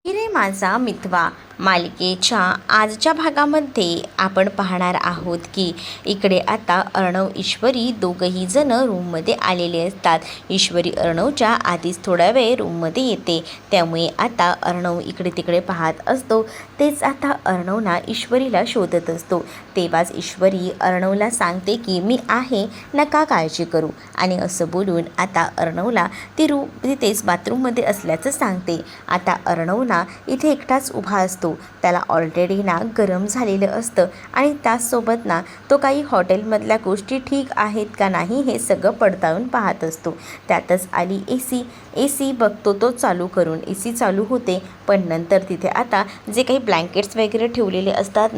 हिरे माझा मितवा मालिकेच्या आजच्या भागामध्ये आपण पाहणार आहोत की इकडे आता अर्णव ईश्वरी दोघंही जण रूममध्ये आलेले असतात. ईश्वरी अर्णवच्या आधीच थोडा वेळ रूममध्ये येते, त्यामुळे आता अर्णव इकडे तिकडे पाहत असतो. तेच आता अर्णव ना ईश्वरीला शोधत असतो. तेव्हाच ईश्वरी अर्णवला सांगते की मी आहे, नका काळजी करू, आणि असं बोलून आता अर्णवला तिथेच बाथरूममध्ये असल्याचं सांगते. आता अर्णव इथे एकटाच उभा असतो. त्याला ऑलरेडी गरम झालेलं असतं आणि त्याचसोबत तो काही हॉटेलमधल्या गोष्टी ठीक आहेत का नाही हे सगळं पडताळून पाहत असतो. त्यातच आली एसी बघतो तो चालू करून. एसी चालू होते, पण नंतर तिथे आता जे काही ब्लँकेट्स वगैरे ठेवलेले असतात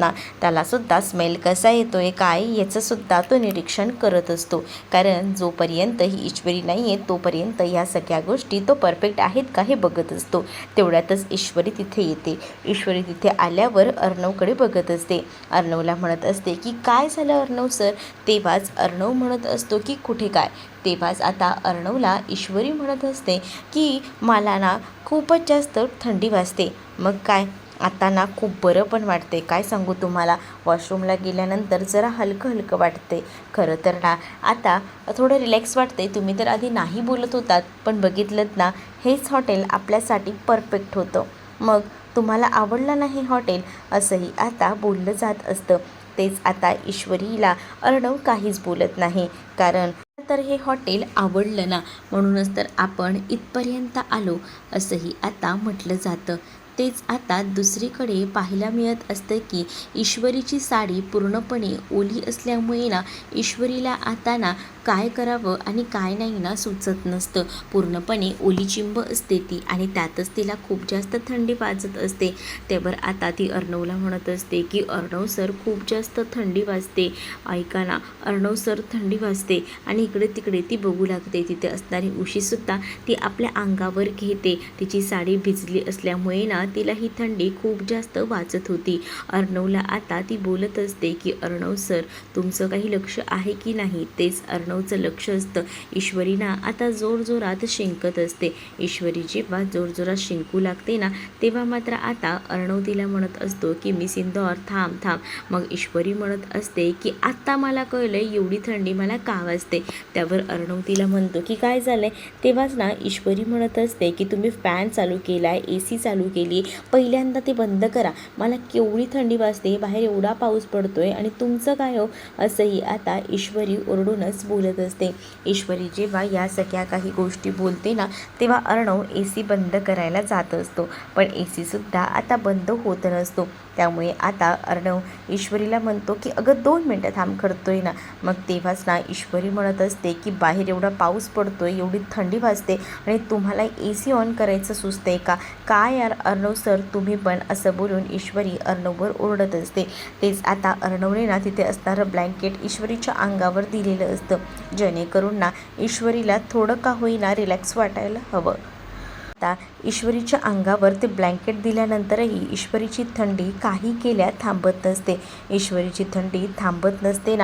त्यालासुद्धा स्मेल कसा येतोय काय याचंसुद्धा तो निरीक्षण करत असतो. कारण जोपर्यंत ही ईश्वरी नाही आहे तोपर्यंत ह्या सगळ्या गोष्टी तो परफेक्ट आहेत का हे बघत असतो. तेवढ्यातच ईश्वरी तिथे येते. ईश्वरी तिथे आल्यावर अर्णवकडे बघत असते. अर्णवला म्हणत असते की काय झालं अर्णव सर. तेव्हाच अर्णव म्हणत असतो की कुठे काय. तेव्हाच आता अर्णवला ईश्वरी म्हणत असते की मला खूपच जास्त थंडी वाजते. मग काय, आता खूप बरं पण वाटते. काय सांगू तुम्हाला, वॉशरूमला गेल्यानंतर जरा हलकं हलकं वाटते. खरं तर आता थोडं रिलॅक्स वाटते. तुम्ही तर आधी नाही बोलत होतात, पण बघितलं हेच हॉटेल आपल्यासाठी परफेक्ट होतं. मग तुम्हाला आवडलं नाही हॉटेल, असंही आता बोललं जात असतं. तेच आता ईश्वरीला अर्णव काहीच बोलत नाही. कारण तर हे हॉटेल आवडलं म्हणूनच तर आपण इथपर्यंत आलो, असंही आता म्हटलं जातं. तेच आता दुसरीकडे पाहायला मिळत असतं की ईश्वरीची साडी पूर्णपणे ओली असल्यामुळे ईश्वरीला आता काय करावं आणि काय नाही सुचत नसतं. पूर्णपणे ओली चिंब असते ती, आणि त्यातच तिला खूप जास्त थंडी वाजत असते. त्यावर आता ती अर्णवला म्हणत असते की अर्णव सर खूप जास्त थंडी वाजते, ऐका अर्णव सर थंडी वाजते. आणि इकडे तिकडे ती बघू लागते. तिथे असणारी उशीसुद्धा ती आपल्या अंगावर घेते. तिची साडी भिजली असल्यामुळे तिला ही थंडी खूप जास्त वाजत होती. अर्णवला आता ती बोलत असते की अर्णव सर तुमचं काही लक्ष आहे की नाही. तेच अर्णवचं लक्ष असतं. ईश्वरी आता जोरजोरात शिंकत असते. ईश्वरी जेव्हा जोरजोरात शिंकू लागते तेव्हा मात्र आता अर्णव तिला म्हणत असतो की मिस इंदौर थांब. मग ईश्वरी म्हणत असते की आत्ता मला कळलं एवढी थंडी मला का वाजते. त्यावर अर्णव तिला म्हणतो की काय झालंय. तेव्हाच ईश्वरी म्हणत असते की तुम्ही फॅन चालू केलाय, एसी चालू केली, पहिल्यांदा ते बंद करा. मला केवढी थंडी वाजते, बाहेर एवढा पाऊस पडतोय आणि तुमचं काय हो, असंही आता ईश्वरी ओरडूनच बोलत असते. ईश्वरी जेव्हा या सगळ्या काही गोष्टी बोलते तेव्हा अर्णव एसी बंद करायला जात असतो, पण एसीसुद्धा आता बंद होत नसतो. त्यामुळे आता अर्णव ईश्वरीला म्हणतो की अगं 2 मिनटं थांब करतोय मग तेव्हाच ईश्वरी म्हणत असते की बाहेर एवढा पाऊस पडतोय, एवढी थंडी वाजते आणि तुम्हाला एसी ऑन करायचं सुचतंय का. काय यार अर्णव सर तुम्ही पण, असं बोलून ईश्वरी अर्णववर ओरडत असते. तेच आता अर्णवने तिथे असणारं ब्लँकेट ईश्वरीच्या अंगावर दिलेलं असतं, जेणेकरून ईश्वरीला थोडं का होईना रिलॅक्स वाटायला हवं. आता ईश्वरीच्या अंगावर ते ब्लँकेट दिल्यानंतरही ईश्वरीची थंडी काही केल्या थांबत नसते. ईश्वरीची थंडी थांबत नसते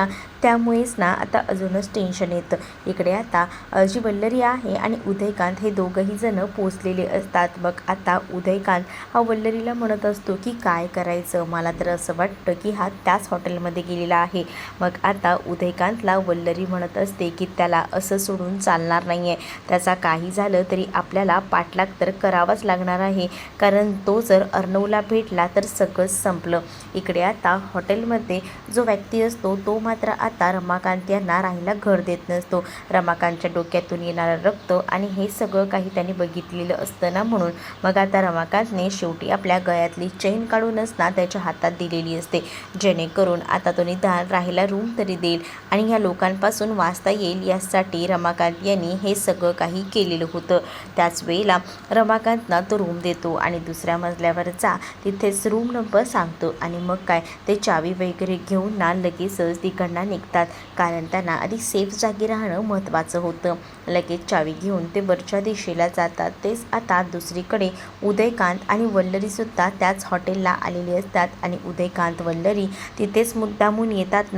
त्यामुळेच आता अजूनच टेन्शन येतं. इकडे आता जी वल्लरी आहे आणि उदयकांत हे दोघंही जण पोचलेले असतात. मग आता उदयकांत हा वल्लरीला म्हणत असतो की काय करायचं, मला तर असं वाटतं की हा त्याच हॉटेलमध्ये गेलेला आहे. मग आता उदयकांतला वल्लरी म्हणत असते की त्याला असं सोडून चालणार नाही आहे. त्याचा काही झालं तरी आपल्याला पाठलाग तर करावाच लागणार आहे, कारण तो जर अर्णवला भेटला तर सगळंच संपलं. इकडे आता हॉटेलमध्ये जो व्यक्ती असतो तो मात्र आता रमाकांत यांना राहायला घर देत नसतो. रमाकांतच्या डोक्यातून येणारं रक्त आणि हे सगळं काही त्यांनी बघितलेलं असतं म्हणून. मग आता रमाकांतने शेवटी आपल्या गळ्यातली चेन काढूनच त्याच्या हातात दिलेली असते, जेणेकरून आता तो निदान राहायला रूम तरी देईल आणि ह्या लोकांपासून वाचता येईल यासाठी रमाकांत यांनी हे सगळं काही केलेलं होतं. त्याच वेळेला रमाकांतना तो रूम देतो आणि दुसऱ्या मजल्यावर जा, तिथेच रूम नंबर सांगतो आणि मग काय ते चावी वगैरे घेऊन लगेचच तिकडनं निघतात, कारण त्यांना आधी सेफ जागी राहणं महत्त्वाचं होतं. लगेच चावी घेऊन ते वरच्या दिशेला जातात. तेच आता दुसरीकडे उदयकांत आणि वल्लरीसुद्धा त्याच हॉटेलला आलेले असतात आणि उदयकांत वल्लरी तिथेच मुद्दामून येतात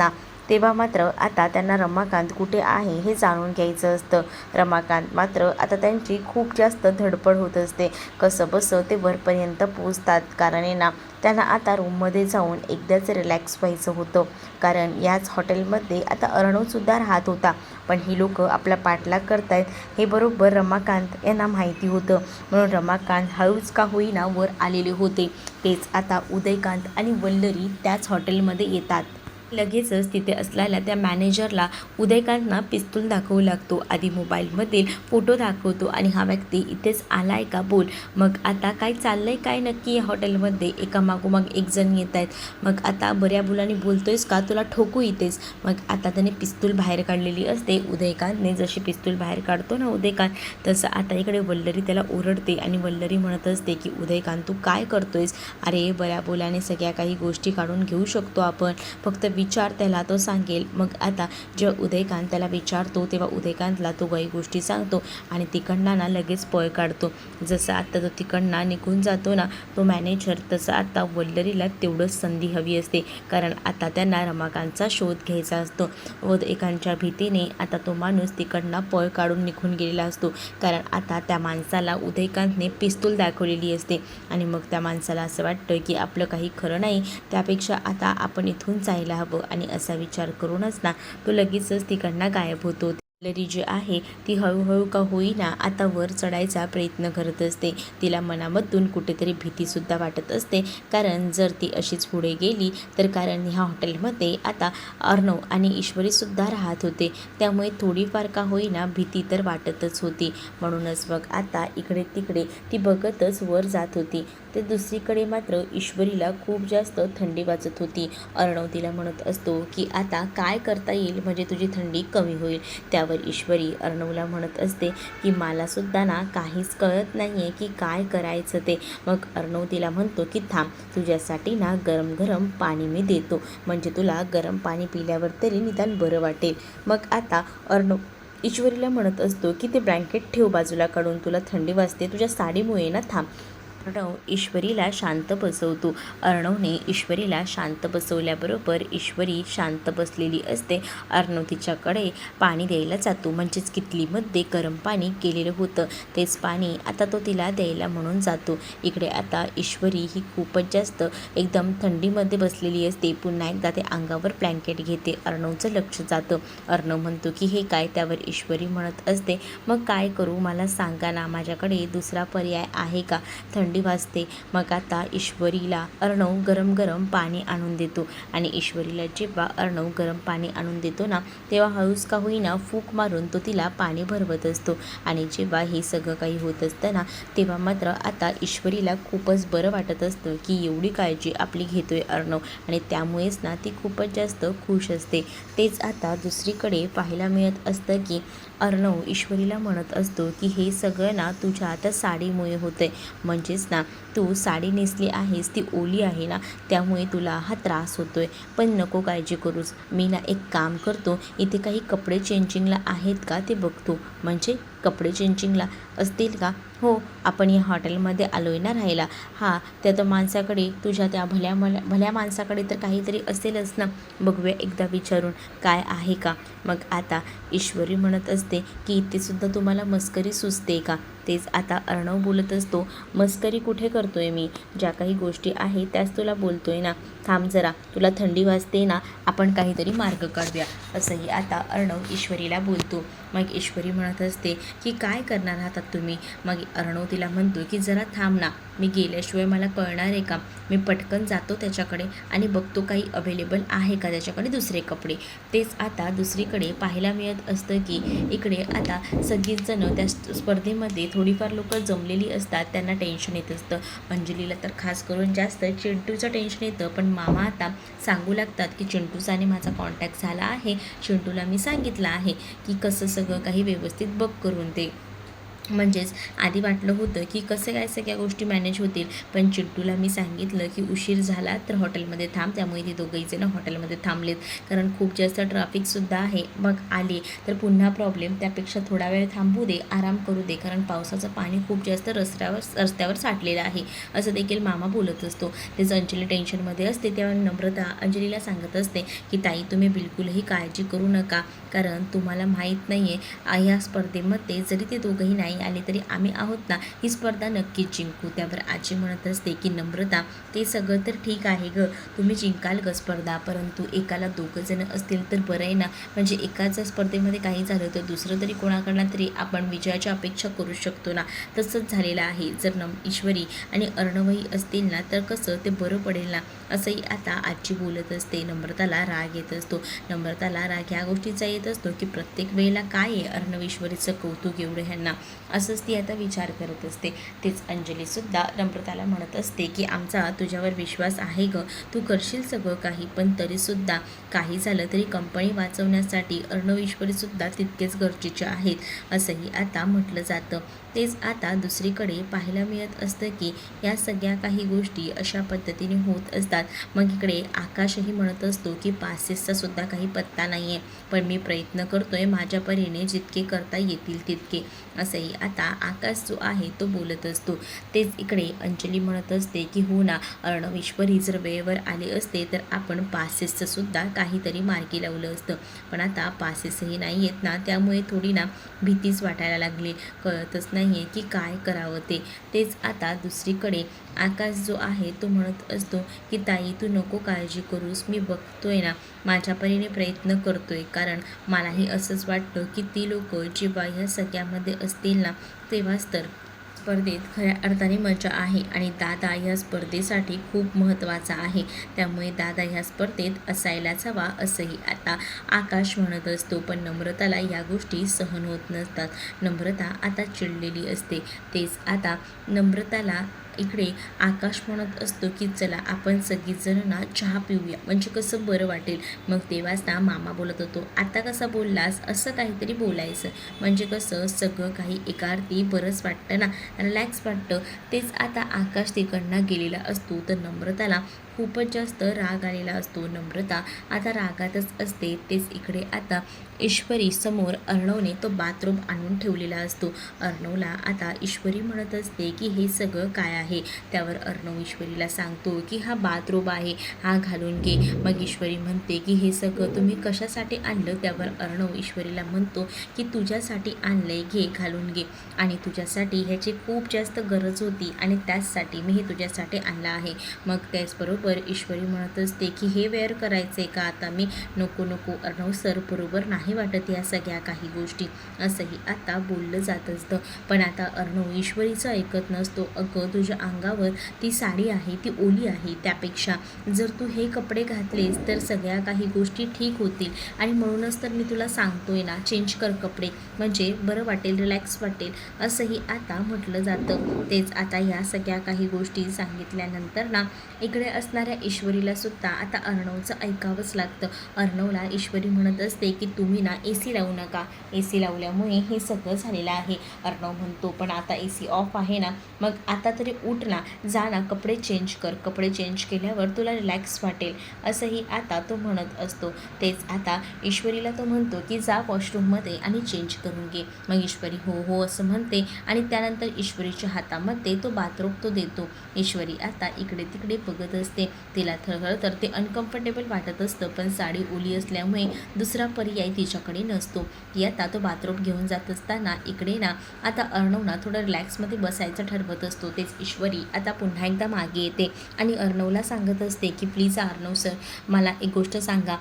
तेव्हा मात्र आता त्यांना रमाकांत कुठे आहे हे जाणून घ्यायचं असतं. रमाकांत मात्र आता त्यांची खूप जास्त धडपड होत असते. कसंबसं ते वरपर्यंत पोहोचतात, कारण आहे ना त्यांना आता रूममध्ये जाऊन एकदाच रिलॅक्स व्हायचं होतं. कारण याच हॉटेलमध्ये आता अर्णवसुद्धा राहत होता, पण ही लोकं आपला पाठलाग करतायत हे बरोबर रमाकांत यांना माहिती होतं. म्हणून रमाकांत हळूच का होईना वर आलेले होते. तेच आता उदयकांत आणि वल्लरी त्याच हॉटेलमध्ये येतात. लगेचच तिथे असलेल्या त्या मॅनेजरला उदयकांतना पिस्तूल दाखवू लागतो. आधी मोबाईलमधील फोटो दाखवतो आणि हा व्यक्ती इथेच आला आहे का बोल. मग आता काय चाललंय काय नक्की या हॉटेलमध्ये. एका मागोमाग एक जण येत आहेत. मग आता बऱ्या बोलाने बोलतोयस का, तुला ठोकू इथेच. मग आता त्याने पिस्तूल बाहेर काढलेली असते. उदयकांतने जशी पिस्तूल बाहेर काढतो ना उदयकांत, तसं आता इकडे वल्लरी त्याला ओरडते आणि वल्लरी म्हणत असते की उदयकांत तू काय करतोयस. अरे बऱ्या बोलाने सगळ्या काही गोष्टी काढून घेऊ शकतो आपण, फक्त विचार त्याला, तो सांगेल. मग आता जेव्हा उदयकांत त्याला विचारतो तेव्हा उदयकांतला तो काही गोष्टी सांगतो आणि तिकडनं ना लगेच पळ काढतो. जसं आता तो तिकडनं निघून जातो ना तो मॅनेजर, तसं आता वल्लरीला तेवढंच संधी हवी असते, कारण आता त्यांना रमाकांतचा शोध घ्यायचा असतो. उदयकांतच्या भीतीने आता तो माणूस तिकडनं पळ काढून निघून गेलेला असतो, कारण आता त्या माणसाला उदयकांतने पिस्तूल दाखवलेली असते आणि मग त्या माणसाला असं वाटतं की आपलं काही खरं नाही, त्यापेक्षा आता आपण इथून जायला हवं. आणि असा विचार करूनच ना तो लगेचच तिकडनं गायब होतो. वल्लरी जी आहे ती हळूहळू का होईना आता वर चढायचा प्रयत्न करत असते. तिला मनामधून कुठेतरी भीतीसुद्धा वाटत असते, कारण जर ती अशीच पुढे गेली तर, कारण ह्या हॉटेलमध्ये आता अर्णव आणि ईश्वरीसुद्धा राहत होते, त्यामुळे थोडीफार का होईना भीती तर वाटतच होती. म्हणूनच मग आता इकडे तिकडे ती बघतच वर जात होती. ते दुसरीकडे मात्र ईश्वरीला खूप जास्त थंडी वाजत होती. अर्णव तिला म्हणत असतो की आता काय करता येईल म्हणजे तुझी थंडी कमी होईल. त्यावर ईश्वरी अर्णवला म्हणत असते की मलासुद्धा ना काहीच कळत नाही आहे की काय करायचं ते. मग अर्णव तिला म्हणतो की थांब, तुझ्यासाठी ना गरम गरम पाणी मी देतो, म्हणजे तुला गरम पाणी पिल्यावर तरी निदान बरं वाटेल. मग आता अर्णव ईश्वरीला म्हणत असतो की ते ब्लँकेट ठेव बाजूला काढून, तुला थंडी वाजते तुझ्या साडीमुळे ना, थांब. अर्णव ईश्वरीला शांत बसवतो. अर्णवने ईश्वरीला शांत बसवल्याबरोबर ईश्वरी शांत बसलेली असते. अर्णव तिच्याकडे पाणी द्यायला जातो, म्हणजेच किटलीमध्ये गरम पाणी केलेलं होतं तेच पाणी आता तो तिला द्यायला म्हणून जातो. इकडे आता ईश्वरी ही खूपच जास्त एकदम थंडीमध्ये बसलेली असते. पुन्हा एकदा ते अंगावर ब्लँकेट घेते. अर्णवचं लक्ष जातं. अर्णव म्हणतो की हे काय. त्यावर ईश्वरी म्हणत असते मग काय करू मला सांगा ना, माझ्याकडे दुसरा पर्याय आहे का, थंडी वाजते. मग आता ईश्वरीला अर्णव गरम गरम पाणी आणून देतो आणि ईश्वरीला जेव्हा अर्णव गरम पाणी आणून देतो ना तेव्हा हळूच का होईना फूक मारून तो तिला पाणी भरवत असतो. आणि जेव्हा हे सगळं काही होत असतं ना तेव्हा मात्र आता ईश्वरीला खूपच बरं वाटत असतं की एवढी काळजी आपली घेतोय अर्णव, आणि त्यामुळेच ना ती खूपच जास्त खुश असते. तेच आता दुसरीकडे पाहायला मिळत असतं की अर्णव ईश्वरीला म्हणत असतो की हे सगळं ना तुझ्या आता साडीमुळे होतंय, म्हणजेच ना तू साडी नेसली आहेस ती ओली आहे ना, त्यामुळे तुला हा त्रास होतोय. पण नको काळजी करूस, मी ना एक काम करतो, इथे काही कपडे चेंजिंगला आहेत का ते बघतो. म्हणजे कपडे चेंजिंगला असतील का, हो आपण या हॉटेलमध्ये आलो आहे ना राहायला, हां त्या तर माणसाकडे, तुझ्या त्या भल्या माणसाकडे तर काहीतरी असेलच ना, बघूया एकदा विचारून काय आहे का. मग आता ईश्वरी म्हणत असते की इथेसुद्धा तुम्हाला मस्करी सुचते का. तेच आता अर्णव बोलत असतो मस्करी कुठे करतोय मी, ज्या काही गोष्टी आहेत त्याच तुला बोलतोय ना, थांब जरा, तुला थंडी वाजते ना, आपण काहीतरी मार्ग काढूया, असंही आता अर्णव ईश्वरीला बोलतो. मग ईश्वरी म्हणत असते की काय करणार आहात तुम्ही. मग अर्णव तिला म्हणतो की जरा थांब ना, मी गेल्याशिवाय मला कळणार आहे का. मी पटकन जातो त्याच्याकडे आणि बघतो काही अवेलेबल आहे का त्याच्याकडे दुसरे कपडे. तेच आता दुसरीकडे पाहायला मिळत असतं की इकडे आता सगळीच जणं त्या स्पर्धेमध्ये थोडीफार लोक जमलेली असतात, त्यांना टेन्शन येत असतं. अंजलीला तर खास करून जास्त चिंटूचं टेन्शन येतं, पण मामा आता सांगू लागतात की चिंटूचाने माझा कॉन्टॅक्ट झाला आहे, चिंटूला मी सांगितलं आहे की कसं सगळं काही व्यवस्थित बघ करून ते. म्हणजेच आधी वाटलं होतं की कसं काय सगळ्या गोष्टी मॅनेज होतील, पण चिंटूला मी सांगितलं की उशीर झाला तर हॉटेलमध्ये थांब. त्यामुळे ते दोघंही जण हॉटेलमध्ये थांबलेत, कारण खूप जास्त ट्रॅफिकसुद्धा आहे. मग आले तर पुन्हा प्रॉब्लेम, त्यापेक्षा थोडा वेळ थांबू दे, आराम करू दे, कारण पावसाचं पाणी खूप जास्त रस्त्यावर साठलेलं आहे, असं देखील मामा बोलत असतो. तेच अंजली टेन्शनमध्ये असते तेव्हा नम्रता अंजलीला सांगत असते की ताई, तुम्ही बिलकुलही काळजी करू नका, कारण तुम्हाला माहीत नाही आहे ह्या स्पर्धेमध्ये जरी ते दोघंही नाही आले तरी आम्ही आहोत ना, ही स्पर्धा नक्कीच जिंकू. त्यावर आजी म्हणत असते की नम्रता, ते सगळं तर ठीक आहे गं, तुम्ही जिंकाल गं स्पर्धा, परंतु एकाला दोघं जण असतील तर बरं आहे ना, म्हणजे एकाच स्पर्धेमध्ये काही झालं तर दुसरं तरी कोणाकडनं तरी आपण विजयाची अपेक्षा करू शकतो ना. तसंच झालेलं आहे. जर ईश्वरी आणि अर्णवही असतील ना तर कसं ते बरं पडेल ना, असंही आता आजी बोलत असते. नम्रताला राग येत असतो. नम्रताला राग ह्या गोष्टीचा येत असतो की प्रत्येक वेळेला काय आहे अर्णव ईश्वरीचं कौतुक एवढं ह्यांना, असंच ती आता विचार करत असते. तेच अंजलीसुद्धा नम्रताला म्हणत असते की आमचा तुझ्यावर विश्वास आहे गं, तू करशील सगळं काही, पण तरीसुद्धा काही झालं तरी कंपनी वाचवण्यासाठी अर्णव ईश्वरीसुद्धा तितकेच गरजेचे आहेत, असंही आता म्हटलं जातं. तेच आता दुसरीकडे पाहायला मिळत असतं की या सगळ्या काही गोष्टी अशा पद्धतीने होत असतात. मग इकडे आकाशही म्हणत असतो की पासेसचा सुद्धा काही पत्ता नाही आहे, पण मी प्रयत्न करतोय माझ्या परीने जितके करता येतील तितके, असंही आता आकाश जो आहे तो बोलत असतो. तेच इकडे अंजली म्हणत असते की हो ना, अर्णव ईश्वरी जर वेळेवर आले असते तर आपण पासेसचं सुद्धा काहीतरी मार्गी लावलं असतं, पण आता पासेसही नाही येत ना, त्यामुळे थोडी ना भीतीच वाटायला लागली, कळतच नाही आहे की काय करावं ते. तेच आता दुसरीकडे आकाश जो आहे तो म्हणत असतो की ताई, तू नको काळजी करूस, मी बघतोय ना, माझ्या परीने प्रयत्न करतोय, कारण मलाही असंच वाटतं की ती लोक जेव्हा ह्या सगळ्यामध्ये असतील ना तेव्हाच तर स्पर्धेत खऱ्या अर्थाने मजा आहे, आणि दादा ह्या स्पर्धेसाठी खूप महत्त्वाचा आहे, त्यामुळे दादा ह्या स्पर्धेत असायलाच हवा, असंही आता आकाश म्हणत असतो. पण नम्रताला या गोष्टी सहन होत नसतात. नम्रता आता चिडलेली असते. तेच आता नम्रताला इकडे आकाश म्हणत असतो की चला आपण सगळीजण ना चहा पिऊया, म्हणजे कसं बरं वाटेल. मग तेव्हाच ना मामा बोलत होतो, आता कसा बोललास, असं काहीतरी बोलायचं, म्हणजे कसं सगळं काही एकार्थी बरंच वाटतं ना, रिलॅक्स वाटतं. तेच आता आकाश तिकडनं गेलेला असतो तर नम्रताला खूपच जास्त राग आलेला असतो. नम्रता आता रागातच असते. तेच इकडे आता ईश्वरी समोर अर्णवने तो बाथरूम आणून ठेवलेला असतो. अर्णवला आता ईश्वरी म्हणत असते की हे सगळं काय आहे. त्यावर अर्णव ईश्वरीला सांगतो की हा बाथरूम आहे, हा घालून घे. मग ईश्वरी म्हणते की हे सगळं तुम्ही कशासाठी आणलं. त्यावर अर्णव ईश्वरीला म्हणतो की तुझ्यासाठी आणलंय, घे घालून घे, आणि तुझ्यासाठी ह्याची खूप जास्त गरज होती आणि त्याचसाठी मी हे तुझ्यासाठी आणलं आहे. मग त्याचबरोबर ईश्वरी म्हणत असते की हे वेअर करायचे का आता मी, नको नको अर्णव सर, बरोबर नाही वाटत या सगळ्या काही गोष्टी, असंही आता बोललं जात असतं. पण आता अर्णव ईश्वरीचं ऐकत नसतो. अगं तुझ्या अंगावर ती साडी आहे ती ओली आहे, त्यापेक्षा जर तू हे कपडे घातलेस तर सगळ्या काही गोष्टी ठीक होतील, आणि म्हणूनच तर मी तुला सांगतोय ना, चेंज कर कपडे, म्हणजे बरं वाटेल, रिलॅक्स वाटेल, असंही आता म्हटलं जातं. तेच आता या सगळ्या काही गोष्टी सांगितल्यानंतर ना इकडे असणाऱ्या ईश्वरीला सुद्धा आता अर्णवचं ऐकावंच लागतं. अर्णवला ईश्वरी म्हणत असते की तुम्ही ना AC लावू नका, AC लावल्यामुळे हे सगळं झालेलं आहे. अर्णव म्हणतो पण आता AC ऑफ आहे ना, मग आता तरी उठ ना, जा ना, कपडे चेंज कर, कपडे चेंज केल्यावर तुला रिलॅक्स वाटेल, असंही आता तो म्हणत असतो. तेच आता ईश्वरीला तो म्हणतो की जा वॉशरूममध्ये आणि चेंज करून घे. मग ईश्वरी हो हो असं म्हणते, आणि त्यानंतर ईश्वरीच्या हातामध्ये तो बाथरूम तो देतो. ईश्वरी आता इकडे तिकडे बघत असते. तिला खरं तर ते अनकम्फर्टेबल वाटत असतं, पण साडी ओली असल्यामुळे दुसरा पर्याय तिच्याकडे नसतो. ती आता तो बाथरूम घेऊन जात असताना इकडे ना आता अर्णव ना थोडं रिलॅक्समध्ये बसायचं ठरवत असतो. तेच ईश्वरी आता पुन्हा एकदा मागे येते आणि अर्णवला सांगत असते की प्लीज अर्णव सर, मला एक गोष्ट सांगा,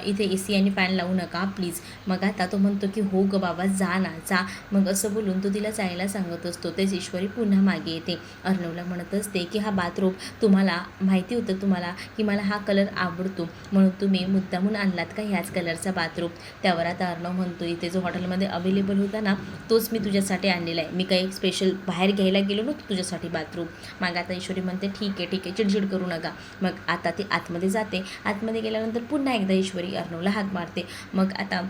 इथे AC आणि फॅन लावू नका प्लीज. मग आता तो म्हणतो की हो ग बाबा, जा ना जा. मग असं बोलून तो तिला जायला सांगत असतो. तेच ईश्वरी पुन्हा मागे येते. अर्णवला म्हणत असते की हा बाथरूम तुम्हाला माहिती होतं तुम्हाला की मला हा कलर आवडतो, म्हणून तुम्ही मुद्दामून आणलात का ह्याच कलरचा बाथरूम. त्यावर आता अर्णव म्हणतो इथे जो हॉटेलमध्ये अवेलेबल होता ना तोच मी तुझ्यासाठी आणलेला आहे, मी काही स्पेशल बाहेर घ्यायला गेलो नव्हतो तुझ्यासाठी बाथरूम. मग आता ईश्वरी म्हणते ठीक आहे चिडचिड करू नका. मग आता ती आतमध्ये जाते. आतमध्ये गेल्यानंतर पुन्हा एकदा ईश्वरी अर्णवला हाक मारते. मग आता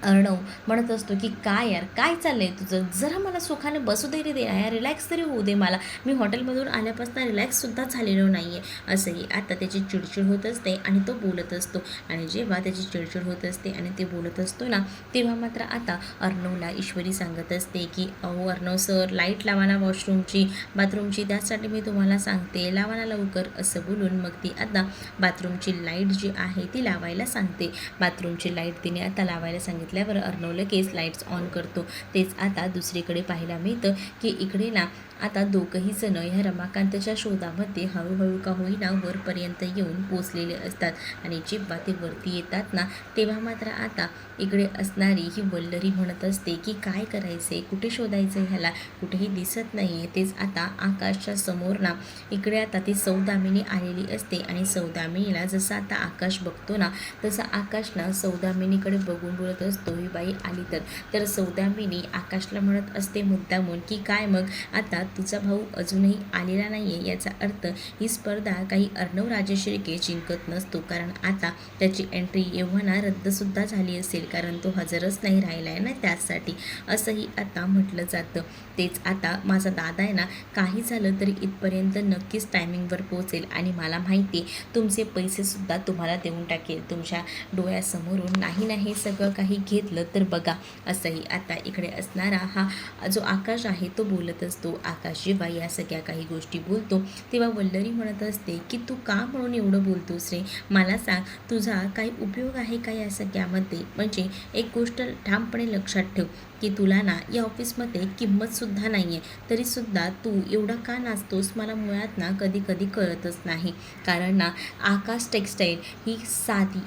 अर्णव म्हणत असतो की काय यार, काय चाललंय तुझं, जरा मला सुखाने बसू दे रे, दे यार, रिलॅक्स तरी होऊ दे मला, मी हॉटेलमधून आल्यापासून रिलॅक्ससुद्धा झालेलो नाही आहे. असंही आता त्याची चिडचिड होत असते आणि तो बोलत असतो. आणि जेव्हा त्याची चिडचिड होत असते आणि ते बोलत असतो ना, तेव्हा मात्र आता अर्णवला ईश्वरी सांगत असते की अहो अर्णव सर, लाईट लावा ना वॉशरूमची, बाथरूमची, त्यासाठी मी तुम्हाला सांगते, लावा ना लवकर, असं बोलून मग ती आता बाथरूमची लाईट जी आहे ती लावायला सांगते. बाथरूमची लाईट तिने आता लावायला सांगितल्यावर अर्णव लगेच लाईट्स ऑन करतो. तेच आता दुसरीकडे पाहायला मिळतं की इकडे ना आता दोघंही जण ह्या रमाकांतच्या शोधामध्ये हळूहळू का होईना वरपर्यंत येऊन पोचलेले असतात. आणि जेव्हा ते वरती येतात ना, तेव्हा मात्र आता इकडे असणारी ही वल्लरी म्हणत असते की काय करायचे, कुठे शोधायचं ह्याला, कुठेही दिसत नाही आहे. तेच आता आकाशच्या समोर ना इकडे आता ती सौदामिनी आलेली असते. आणि सौदामिनीला जसं आता आकाश बघतो ना, तसं आकाश ना सौदामिनीकडे बघून बोलत असतो, ही बाई आली तर सौदामिनी आकाशला म्हणत असते मुद्दामून की काय मग, आता तुझा भाऊ अजूनही आलेला नाही आहे, याचा अर्थ ही स्पर्धा काही अर्णव राजेशिर्के जिंकत नसतो, कारण आता त्याची एंट्री एव्हाना रद्दसुद्धा झाली असेल, कारण तो हजरच नाही राहिला आहे ना त्यासाठी, असंही आता म्हटलं जातं. तेच आता माझा दादा आहे ना, काही झालं तरी इथपर्यंत नक्कीच टायमिंगवर पोहोचेल आणि मला माहिती आहे तुमचे पैसेसुद्धा तुम्हाला देऊन टाकेल, तुमच्या डोळ्यासमोरून नाही हे सगळं काही घेतलं तर बघा, असंही आता इकडे असणारा हा जो आकाश आहे तो बोलत असतो. आकाश जेव्हा या सगळ्या काही गोष्टी बोलतो तेव्हा वल्लरी म्हणत असते की तू का म्हणून एवढं बोलतोस रे, मला सांग, तुझा काही उपयोग आहे का या सगळ्यामध्ये, म्हणजे एक गोष्ट ठामपणे लक्षात ठेव की तुला ना या ऑफिसमध्ये किंमतसुद्धा नाही आहे, तरीसुद्धा तू एवढा का नाचतोस, मला मुळात ना कधी कधी कळतच नाही. कारण ना आकाश टेक्स्टाईल ही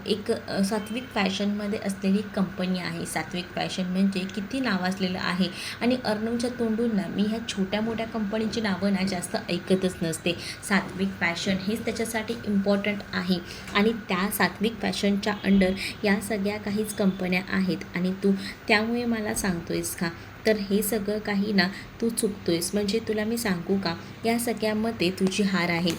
एक सात्विक फॅशनमध्ये असलेली कंपनी आहे. सात्विक फॅशन म्हणजे किती नावाजलेलं आहे. आणि अर्णवच्या तोंडून ना मी ह्या छोट्या मोठ्या कंपनीची नावं ना जास्त ऐकतच नसते. सात्विक फॅशन हेच त्याच्यासाठी इम्पॉर्टंट आहे. आणि त्या सात्विक फॅशनच्या अंडर या सगळ्या काहीच कंपन्या आहेत. आणि तू त्यामुळे मला सांगतोयस का, तर हे सगळं काही ना तू चुकतोयस. म्हणजे तुला मी सांगू का, या सगळ्यामध्ये तुझी हार आहे.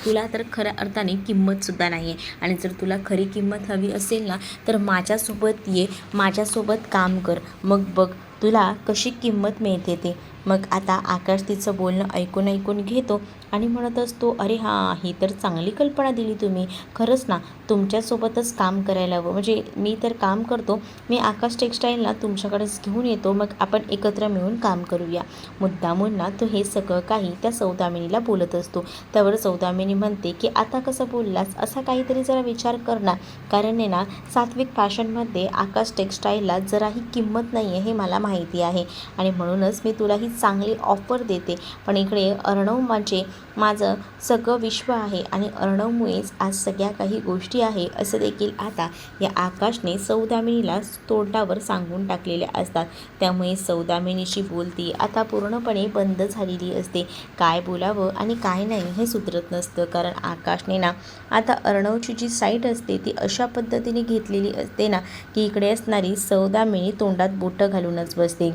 तुला तर खऱ्या अर्थाने किंमतसुद्धा नाही आहे. आणि जर तुला खरी किंमत हवी असेल ना, तर माझ्यासोबत ये, माझ्यासोबत काम कर, मग बघ तुला कशी किंमत मिळते ते. मग आता आकाश तिचं बोलणं ऐकून घेतो आणि म्हणत असतो, अरे हां, ही तर चांगली कल्पना दिली तुम्ही, खरंच ना तुमच्यासोबतच काम करायला हवं. म्हणजे मी तर काम करतो, मी आकाश टेक्स्टाईलला तुमच्याकडेच घेऊन येतो, मग आपण एकत्र मिळून काम करूया. मुद्दामून ना तो हे सगळं काही त्या सौदामिनीला बोलत असतो. त्यावर सौदामिनी म्हणते की आता कसं बोललास, असा काहीतरी जरा विचार कर ना, कारण आहे ना सात्विक फॅशनमध्ये आकाश टेक्स्टाईलला जराही किंमत नाही आहे हे मला माहिती आहे. आणि म्हणूनच मी तुला ही चांगली ऑफर देते. पण इकडे अर्णव म्हणजे माझं सगळं विश्व आहे आणि अर्णवमुळेच आज सगळ्या काही गोष्टी आहे, असं देखील आता या आकाशने सौदामिनीला तोंडावर सांगून टाकलेले असतात. त्यामुळे सौदामिनीची बोलती आता पूर्णपणे बंद झालेली असते. काय बोलावं आणि काय नाही हे सुधरत नसतं, कारण आकाशने ना आता अर्णवची जी साईट असते ती अशा पद्धतीने घेतलेली असते ना की इकडे असणारी सौदामिनी तोंडात बोटं घालूनच बसते.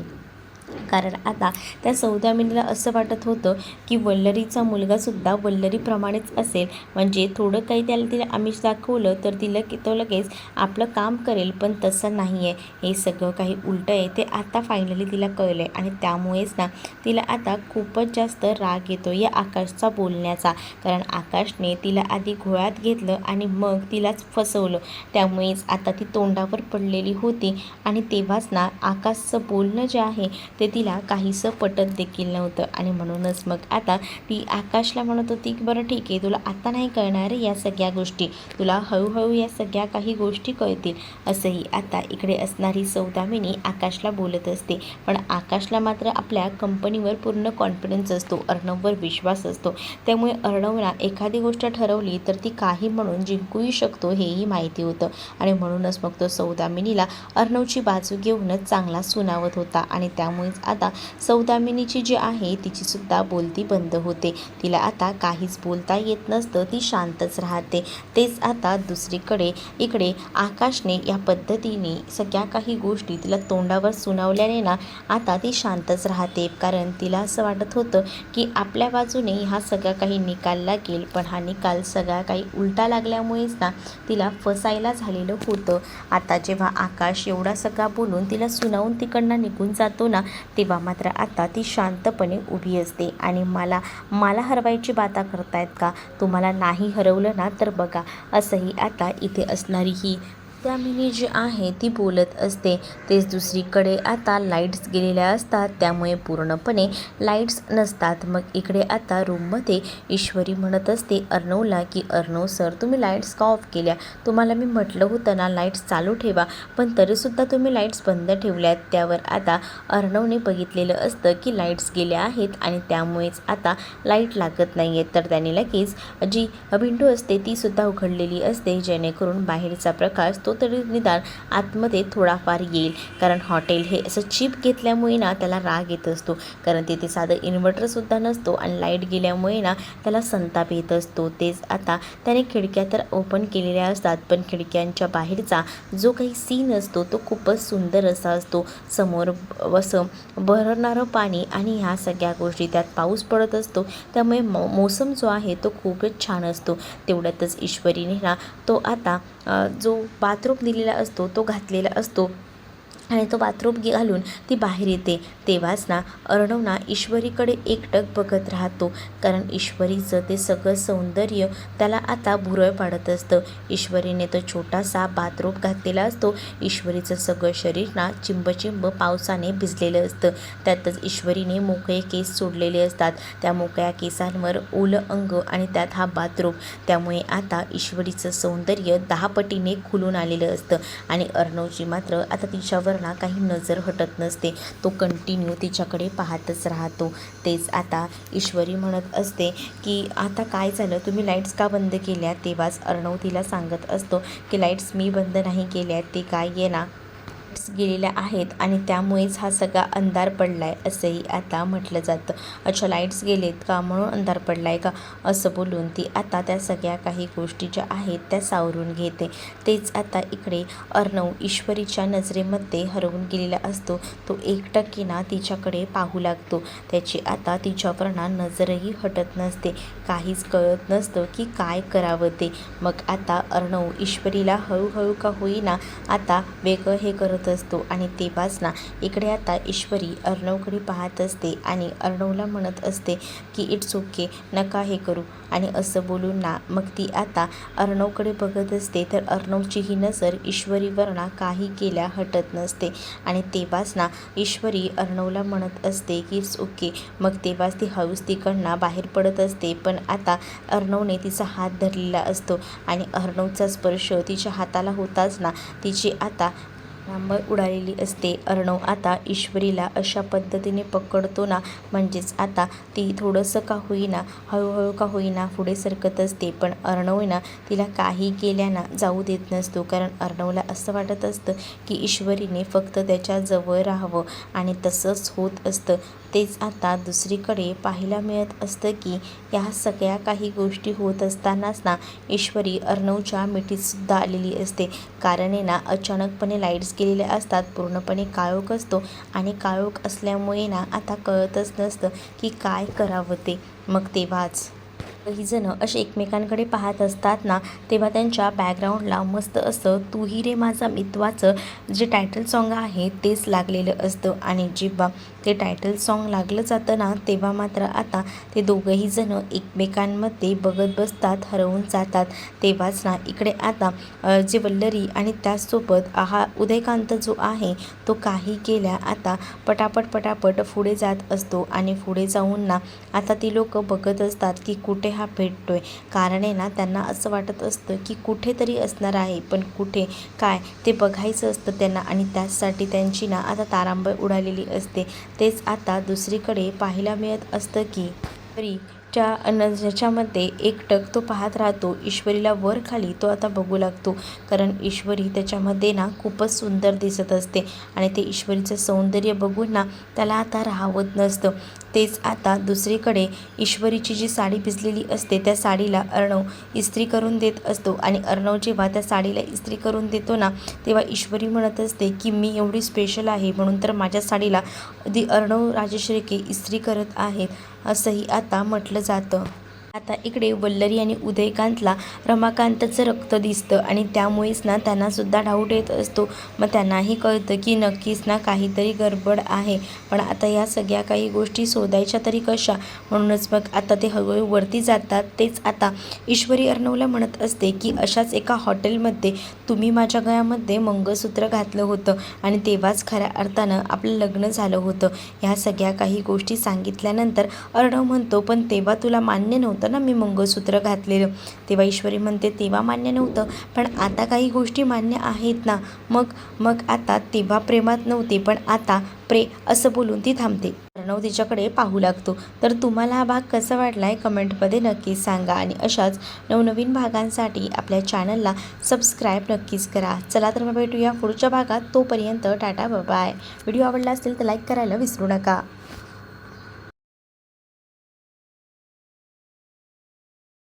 कारण आता त्या सौदामिनीला असं वाटत होतं की वल्लरीचा मुलगासुद्धा वल्लरीप्रमाणेच असेल, म्हणजे थोडं काही तिला आमिष दाखवलं तर तो लगेच आपलं काम करेल, पण तसं नाही आहे. हे सगळं काही उलटं आहे ते आता फायनली तिला कळलं आहे. आणि त्यामुळेच ना तिला आता खूपच जास्त राग येतो या आकाशचा बोलण्याचा, कारण आकाशने तिला आधी घोळात घेतलं आणि मग तिलाच फसवलं. त्यामुळेच आता ती तोंडावर पडलेली होती. आणि तेव्हाच ना आकाशचं बोलणं जे आहे ते तिला काहीसं पटत देखील नव्हतं. आणि म्हणूनच मग आता ती आकाशला म्हणत होती की बरं ठीक आहे, तुला आता नाही कळणार या सगळ्या गोष्टी, तुला हळूहळू या सगळ्या काही गोष्टी कळतील, असंही आता इकडे असणारी सौदामिनी आकाशला बोलत असते. पण आकाशला मात्र आपल्या कंपनीवर पूर्ण कॉन्फिडन्स असतो, अर्णववर विश्वास असतो. त्यामुळे अर्णवला एखादी गोष्ट ठरवली तर ती काही म्हणून जिंकूही शकतो हेही माहिती होतं. आणि म्हणूनच मग तो सौदामिनीला अर्णवची बाजू घेऊनच चांगला सुनावत होता. आणि त्यामुळेच आता सौदामिनीची जी आहे तिची सुद्धा बोलती बंद होते. तिला आता काहीच बोलता येत नसतं, ती शांतच राहते. तेच आता दुसरीकडे इकडे आकाशने या पद्धतीने सगळ्या काही गोष्टी तिला तोंडावर सुनावल्याने ना आता ती शांतच राहते. कारण तिला असं वाटत होतं की आपल्या बाजूने हा सगळा काही निकाल लागेल, पण हा निकाल सगळा काही उलटा लागल्यामुळेच ना तिला फसायला झालेलं होतं. आता जेव्हा आकाश एवढा सगळा बोलून तिला सुनावून तिकडनं निघून जातो ना, तेव्हा मात्र आता ती शांतपणे उभी असते आणि मला हरवायची बाता करतायत का? तुम्हाला नाही हरवलं ना तर बघा, असंही आता इथे असणारी ही दामिनी जी आहे ती बोलत असते. तेच दुसरीकडे आता लाईट्स गेलेल्या असतात, त्यामुळे पूर्णपणे लाईट्स नसतात. मग इकडे आता रूममध्ये ईश्वरी म्हणत असते अर्णवला की अर्णव सर, तुम्ही लाईट्स का ऑफ केल्या? तुम्हाला मी म्हटलं होतं ना लाईट्स चालू ठेवा, पण तरीसुद्धा तुम्ही लाईट्स बंद ठेवल्यात. त्यावर आता अर्णवने बघितलेलं असतं की लाईट्स गेल्या आहेत आणि त्यामुळेच आता लाईट लागत नाही आहेत. तर त्याने लगेच जी विंडो असते ती सुद्धा उघडलेली असते, जेणेकरून बाहेरचा प्रकाश तो तरी निदान आतमध्ये थोडाफार येईल. कारण हॉटेल हे असं चीप घेतल्यामुळे ना त्याला राग येत असतो, कारण तिथे साधं इन्व्हर्टरसुद्धा नसतो आणि लाईट गेल्यामुळे ना त्याला संताप येत असतो. तेच आता त्याने खिडक्या तर ओपन केलेल्या असतात, पण खिडक्यांच्या बाहेरचा जो काही सीन असतो तो खूपच सुंदर असा असतो. समोर असं बहरणारं पाणी आणि ह्या सगळ्या गोष्टी, त्यात पाऊस पडत असतो, त्यामुळे मोसम जो आहे तो खूपच छान असतो. तेवढ्यातच ईश्वरीने ना तो आता जो बाथरूम दिलेला असतो तो घातलेला असतो आणि तो बाथरूम घालून ती बाहेर येते. तेव्हाच ना अर्णव ना ईश्वरीकडे एकटक बघत राहतो, कारण ईश्वरीचं ते सगळं सौंदर्य त्याला आता भुरळ पाडत असतं. ईश्वरीने तो छोटासा बाथरूम घातलेला असतो. ईश्वरीचं सगळं शरीर ना चिंब पावसाने भिजलेलं असतं. त्यातच ईश्वरीने मोकळे केस सोडलेले असतात. त्या मोकळ्या केसांवर ओलं अंग आणि त्यात हा बाथरूम, त्यामुळे आता ईश्वरीचं सौंदर्य 10 पटीने खुलून आलेलं असतं. आणि अर्णवची मात्र आता तिच्यावर ना काही नजर हटत नसते, तो कंटिन्यू तिच्याकडे पाहतच राहतो. तेच आता ईश्वरी म्हणत असते की आता काय झालं, तुम्ही लाईट्स का बंद केल्या? तेव्हाच अर्णव तिला सांगत असतो की लाईट्स मी बंद नाही केल्या, ते काय आहे ना गेलेल्या आहेत आणि त्यामुळेच हा सगळा अंधार पडलाय, असंही आता म्हटलं जातं. अच्छा, लाईट्स गेलेत का म्हणून अंधार पडलाय का? असं बोलून ती आता त्या सगळ्या काही गोष्टी ज्या आहेत त्या सावरून घेते. तेच आता इकडे अर्णव ईश्वरीच्या नजरेमध्ये हरवून गेलेला असतो. तो एकटक्के ना तिच्याकडे पाहू लागतो. त्याची आता तिच्यावर ना नजरही हटत नसते, काहीच कळत नसतं की काय करावं ते. मग आता अर्णव ईश्वरीला हळूहळू का होईना आता वेगळं हे करत असतो. आणि तेव्हाच ना इकडे आता ईश्वरी अर्णवकडे पाहत असते आणि अर्णवला म्हणत असते की इट्स ओके, नका हे करू. आणि असं बोलून ना मग ती आता अर्णवकडे बघत असते, तर अर्णवची ही नजर ईश्वरीवर ना काही केल्या हटत नसते. आणि तेव्हाच ना ईश्वरी अर्णवला म्हणत असते की इट्स ओके. मग तेव्हाच ती हळूच तिकडनं बाहेर पडत असते, पण आता अर्णवने तिचा हात धरलेला असतो आणि अर्णवचा स्पर्श तिच्या हाताला होताच ना तिची आता रांबळ उडालेली असते. अर्णव आता ईश्वरीला अशा पद्धतीने पकडतो ना, म्हणजेच आता ती थोडंसं का होईना हळूहळू का होईना पुढे सरकत असते, पण अर्णव ना तिला काही केल्याना जाऊ देत नसतो. कारण अर्णवला असं वाटत असतं की ईश्वरीने फक्त त्याच्या जवळ राहावं आणि तसंच होत असतं. तेच आता दुसरीकडे पाहायला मिळत असतं की या सगळ्या काही गोष्टी होत असतानाच ना ईश्वरी अर्णवच्या मिठीतसुद्धा आलेली असते. कारण आहे ना अचानकपणे लाईट्स गेलेल्या असतात, पूर्णपणे काळोख असतो आणि काळोख असल्यामुळे ना आता कळतच नसतं की काय करावं ते. मग तेव्हाच काही जण असे एकमेकांकडे पाहत असतात ना, तेव्हा त्यांच्या बॅकग्राऊंडला मस्त असं तू ही रे माझा मितवाचं जे टायटल सॉन्ग आहे तेच लागलेलं असतं. आणि जेव्हा ते टायटल सॉन्ग लागलं जातं ना, तेव्हा मात्र आता ते दोघंही जण एकमेकांमध्ये बघत बसतात, हरवून जातात. तेव्हाच ना इकडे आता जे वल्लरी आणि त्याचसोबत हा उदयकांत जो आहे तो काही केल्या आता पटापट पुढे जात असतो. आणि पुढे जाऊन ना आता ती लोक बघत असतात की कुठे हा भेटतोय. कारण आहे ना त्यांना असं वाटत असतं की कुठेतरी असणार आहे, पण कुठे काय ते बघायचं असतं त्यांना. आणि त्याचसाठी त्यांची ना आता तारांबळ उडालेली असते. तेच आता दुसरीकडे पाहायला मिळत असतं की ज्याच्यामध्ये एकटक तो पाहत राहतो. ईश्वरीला वर खाली तो आता बघू लागतो, कारण ईश्वरी त्याच्यामध्ये ना खूपच सुंदर दिसत असते आणि ते ईश्वरीचं सौंदर्य बघून ना त्याला आता राहावत नसतं. तेच आता दुसरीकडे ईश्वरीची जी साडी भिजलेली असते त्या साडीला अर्णव इस्त्री करून देत असतो आणि अर्णव जेव्हा त्या साडीला इस्त्री करून देतो ना, तेव्हा ईश्वरी म्हणत असते की मी एवढी स्पेशल आहे म्हणून तर माझ्या साडीला अर्णव राजेश्रीके इस्त्री करत आहेत, असंही आता म्हटलं जातं. आता इकडे वल्लरी आणि उदयकांतला रमाकांतचं रक्त दिसतं आणि त्यामुळेच ना त्यांनासुद्धा डाऊट येत असतो. मग त्यांनाही कळतं की नक्कीच ना काहीतरी गडबड आहे, पण आता या सगळ्या काही गोष्टी शोधायच्या तरी कशा, म्हणूनच मग आता ते हळूहळू वरती जातात. तेच आता ईश्वरी अर्णवला म्हणत असते की अशाच एका हॉटेलमध्ये तुम्ही माझ्या गळ्यामध्ये मंगळसूत्र घातलं होतं आणि तेव्हाच खऱ्या अर्थानं आपलं लग्न झालं होतं. ह्या सगळ्या काही गोष्टी सांगितल्यानंतर अर्णव म्हणतो पण तेव्हा तुला मान्य नव्हतं ना मी मंगळसूत्र घातलेलं. तेव्हा ईश्वरी म्हणते तेव्हा मान्य नव्हतं, पण आता काही गोष्टी मान्य आहेत ना. मग आता तेव्हा प्रेमात नव्हते पण आता असं बोलून ती थांबते. अर्णव तिच्याकडे पाहू लागतो. तर तुम्हाला हा भाग कसा वाटलाय कमेंटमध्ये नक्कीच सांगा आणि अशाच नवनवीन भागांसाठी आपल्या चॅनलला सबस्क्राईब नक्कीच करा. चला तर मग भेटूया पुढच्या भागात. तोपर्यंत टाटा बाय. व्हिडिओ आवडला असेल तर लाईक करायला विसरू नका.